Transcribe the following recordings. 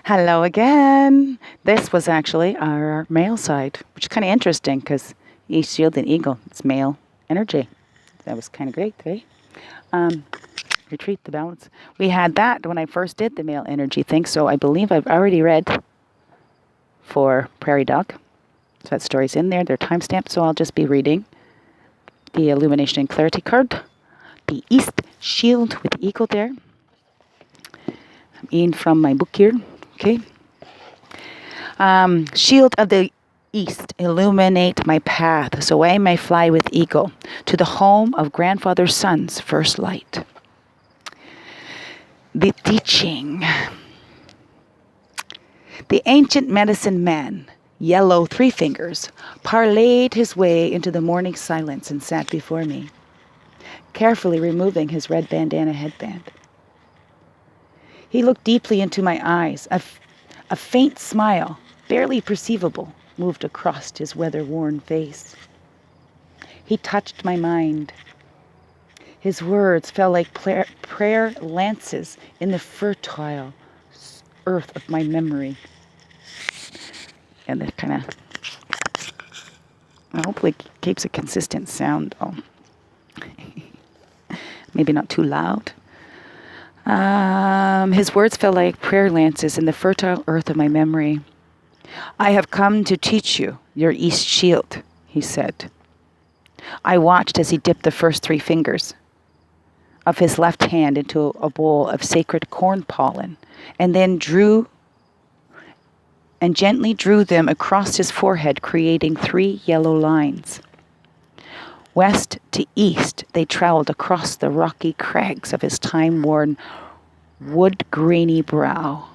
Hello again. This was actually our male side, which is kind of interesting because East Shield and Eagle, it's male energy. That was kind of great, eh? Retreat the balance. We had that when I first did the male energy thing, so I believe I've already read for Prairie Dog. So that story's in there. They're timestamped, so I'll just be reading the Illumination and Clarity card. The East Shield with the Eagle there. I'm in from my book here. Okay. Shield of the East, illuminate my path, so I may fly with eagle to the home of grandfather sun's first light. The teaching. The ancient medicine man, Yellow Three Fingers, parlayed his way into the morning silence and sat before me, carefully removing his red bandana headband. He looked deeply into my eyes. A faint smile, barely perceivable, moved across his weather-worn face. He touched my mind. His words fell like prayer lances in the fertile earth of my memory. And that kind of, hopefully keeps a consistent sound, though. Maybe not too loud. His words fell like prayer lances in the fertile earth of my memory. I have come to teach you your East Shield, he said. I watched as he dipped the first 3 fingers of his left hand into a bowl of sacred corn pollen, and then gently drew them across his forehead, creating 3 yellow lines. West to east, they traveled across the rocky crags of his time-worn, wood-grainy brow.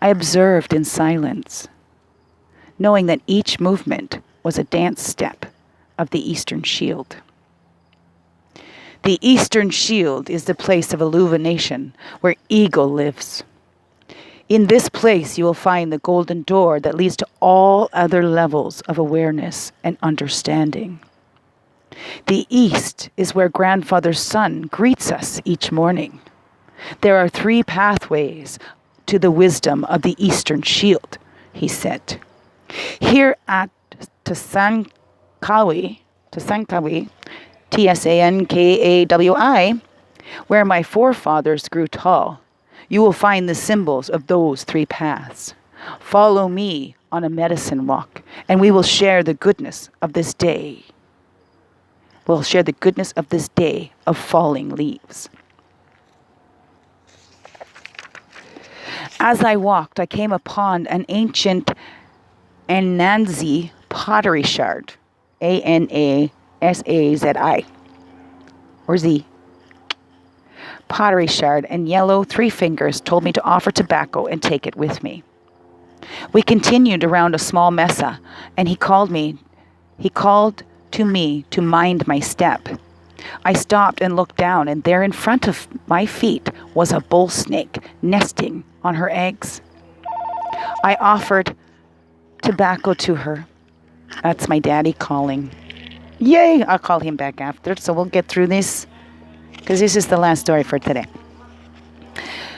I observed in silence, knowing that each movement was a dance step of the Eastern Shield. The Eastern Shield is the place of illumination where Eagle lives. In this place, you will find the golden door that leads to all other levels of awareness and understanding. The East is where Grandfather's Sun greets us each morning. There are 3 pathways to the wisdom of the Eastern Shield, he said. Here at Tsankawi, Tsankawi, where my forefathers grew tall, you will find the symbols of those 3 paths. Follow me on a medicine walk, and we will share the goodness of this day. We'll share the goodness of this day of falling leaves. As I walked, I came upon an ancient Ananzi pottery shard. Anasazi. Or Z. Pottery shard, and Yellow Three Fingers told me to offer tobacco and take it with me. We continued around a small mesa, and he called to me to mind my step. I stopped and looked down, and there in front of my feet was a bull snake nesting on her eggs. I offered tobacco to her. That's my daddy calling. Yay! I'll call him back after, so we'll get through this, because this is the last story for today.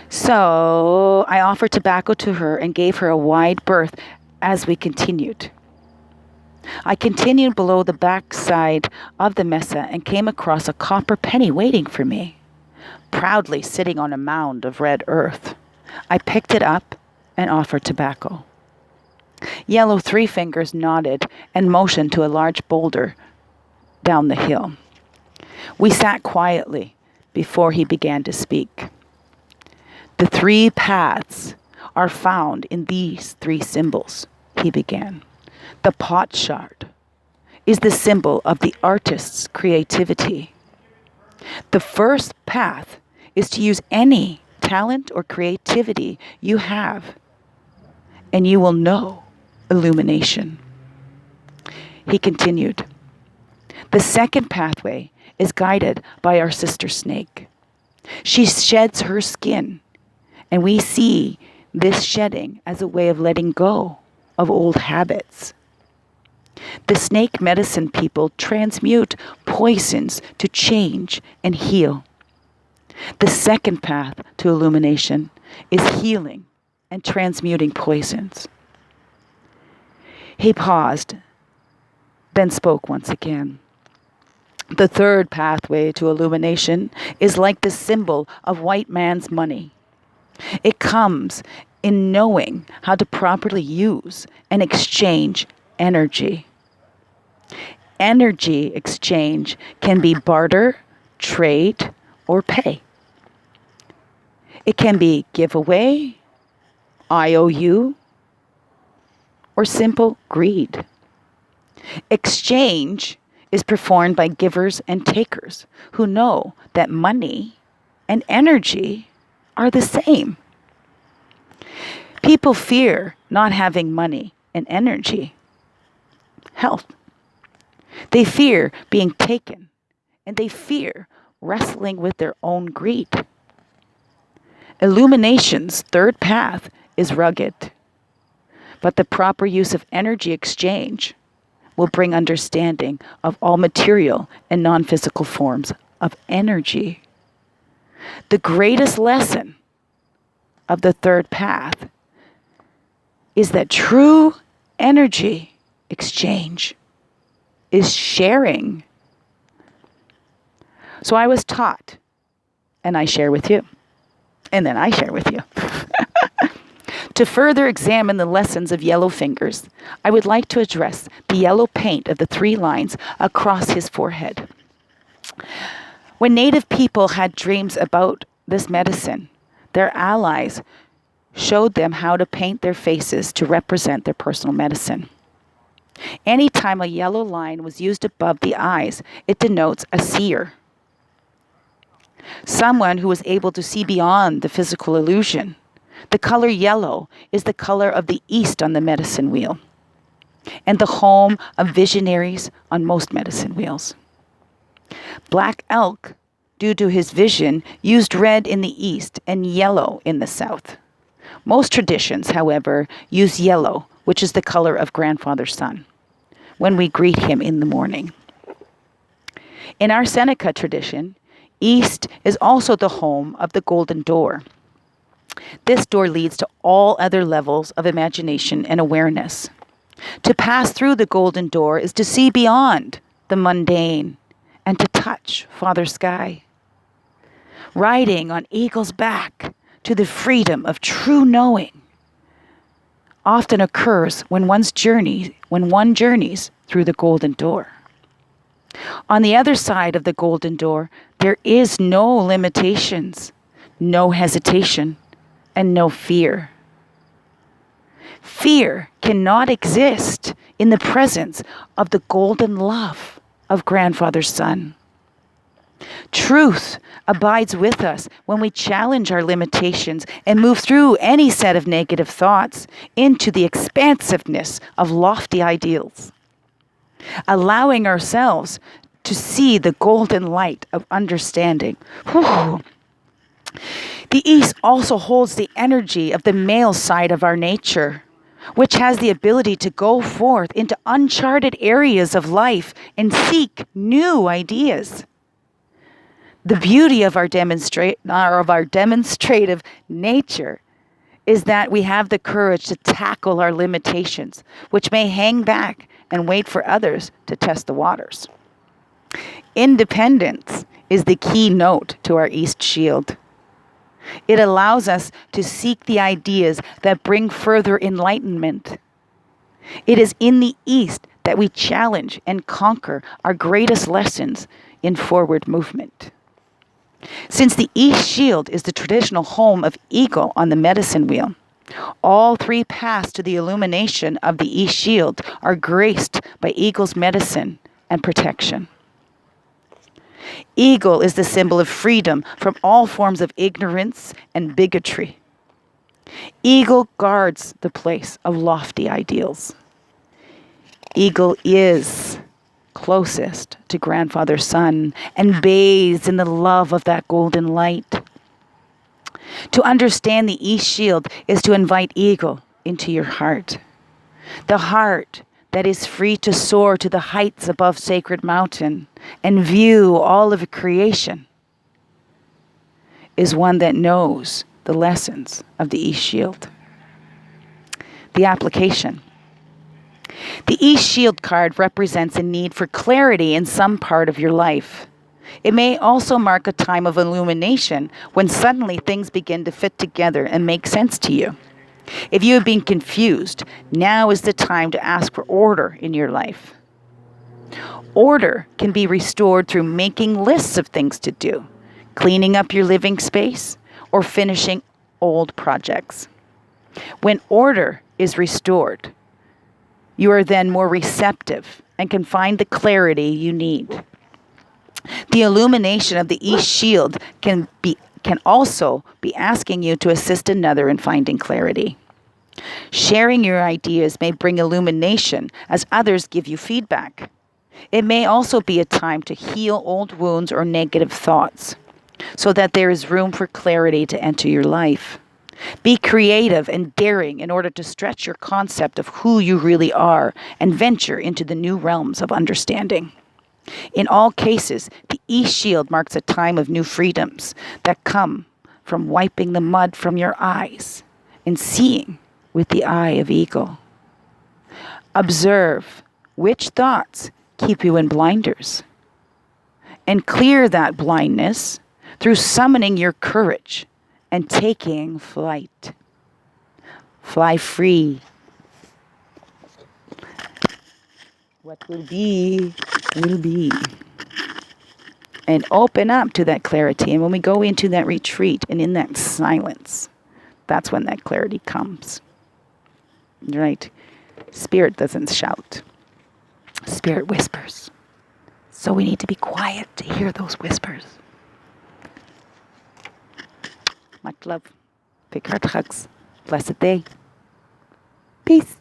So I offered tobacco to her and gave her a wide berth as we continued. I continued below the backside of the mesa and came across a copper penny waiting for me, proudly sitting on a mound of red earth. I picked it up and offered tobacco. Yellow Three Fingers nodded and motioned to a large boulder down the hill. We sat quietly before he began to speak. The 3 paths are found in these 3 symbols, he began. The pot shard is the symbol of the artist's creativity. The first path is to use any talent or creativity you have, and you will know illumination. He continued. The second pathway is guided by our sister snake. She sheds her skin, and we see this shedding as a way of letting go of old habits. The snake medicine people transmute poisons to change and heal. The second path to illumination is healing and transmuting poisons. He paused, then spoke once again. The third pathway to illumination is like the symbol of white man's money. It comes in knowing how to properly use and exchange energy. Energy exchange can be barter, trade, or pay. It can be giveaway, IOU, or simple greed. Exchange is performed by givers and takers who know that money and energy are the same. People fear not having money and energy, health. They fear being taken, and they fear wrestling with their own greed. Illumination's third path is rugged, but the proper use of energy exchange will bring understanding of all material and non-physical forms of energy. The greatest lesson of the third path is that true energy exchange is sharing. So I was taught, and I share with you, and then I share with you. To further examine the lessons of Yellow Fingers, I would like to address the yellow paint of the 3 lines across his forehead. When Native people had dreams about this medicine, their allies showed them how to paint their faces to represent their personal medicine. Anytime a yellow line was used above the eyes, it denotes a seer, someone who was able to see beyond the physical illusion. The color yellow is the color of the east on the medicine wheel, and the home of visionaries on most medicine wheels. Black Elk, due to his vision, used red in the east and yellow in the south. Most traditions, however, use yellow, which is the color of Grandfather Sun, when we greet him in the morning. In our Seneca tradition, east is also the home of the golden door. This door leads to all other levels of imagination and awareness. To pass through the golden door is to see beyond the mundane and to touch Father Sky. Riding on eagle's back to the freedom of true knowing often occurs when one journeys through the golden door. On the other side of the golden door, there is no limitations, no hesitation, and no fear. Fear cannot exist in the presence of the golden love of Grandfather Sun. Truth abides with us when we challenge our limitations and move through any set of negative thoughts into the expansiveness of lofty ideals, allowing ourselves to see the golden light of understanding. Whew. The East also holds the energy of the male side of our nature, which has the ability to go forth into uncharted areas of life and seek new ideas. The beauty of our demonstrative nature is that we have the courage to tackle our limitations, which may hang back and wait for others to test the waters. Independence is the key note to our East Shield. It allows us to seek the ideas that bring further enlightenment. It is in the East that we challenge and conquer our greatest lessons in forward movement. Since the East Shield is the traditional home of Eagle on the medicine wheel, all 3 paths to the illumination of the East Shield are graced by Eagle's medicine and protection. Eagle is the symbol of freedom from all forms of ignorance and bigotry. Eagle guards the place of lofty ideals. Eagle is closest to Grandfather Sun and bathes in the love of that golden light. To understand the East Shield is to invite Eagle into your heart. The heart that is free to soar to the heights above Sacred Mountain and view all of creation is one that knows the lessons of the East Shield. the application. The East Shield card represents a need for clarity in some part of your life. It may also mark a time of illumination when suddenly things begin to fit together and make sense to you. If you have been confused, now is the time to ask for order in your life. Order can be restored through making lists of things to do, cleaning up your living space, or finishing old projects. When order is restored, you are then more receptive and can find the clarity you need. The illumination of the East Shield can also be asking you to assist another in finding clarity. Sharing your ideas may bring illumination as others give you feedback. It may also be a time to heal old wounds or negative thoughts, so that there is room for clarity to enter your life. Be creative and daring in order to stretch your concept of who you really are and venture into the new realms of understanding. In all cases, the East Shield marks a time of new freedoms that come from wiping the mud from your eyes and seeing with the eye of eagle. Observe which thoughts keep you in blinders, and clear that blindness through summoning your courage and taking flight. Fly free. What will be, will be. And open up to that clarity. And when we go into that retreat and in that silence, that's when that clarity comes. Right? Spirit doesn't shout. Spirit whispers. So we need to be quiet to hear those whispers. Much love. Big heart hugs. Blessed day. Peace.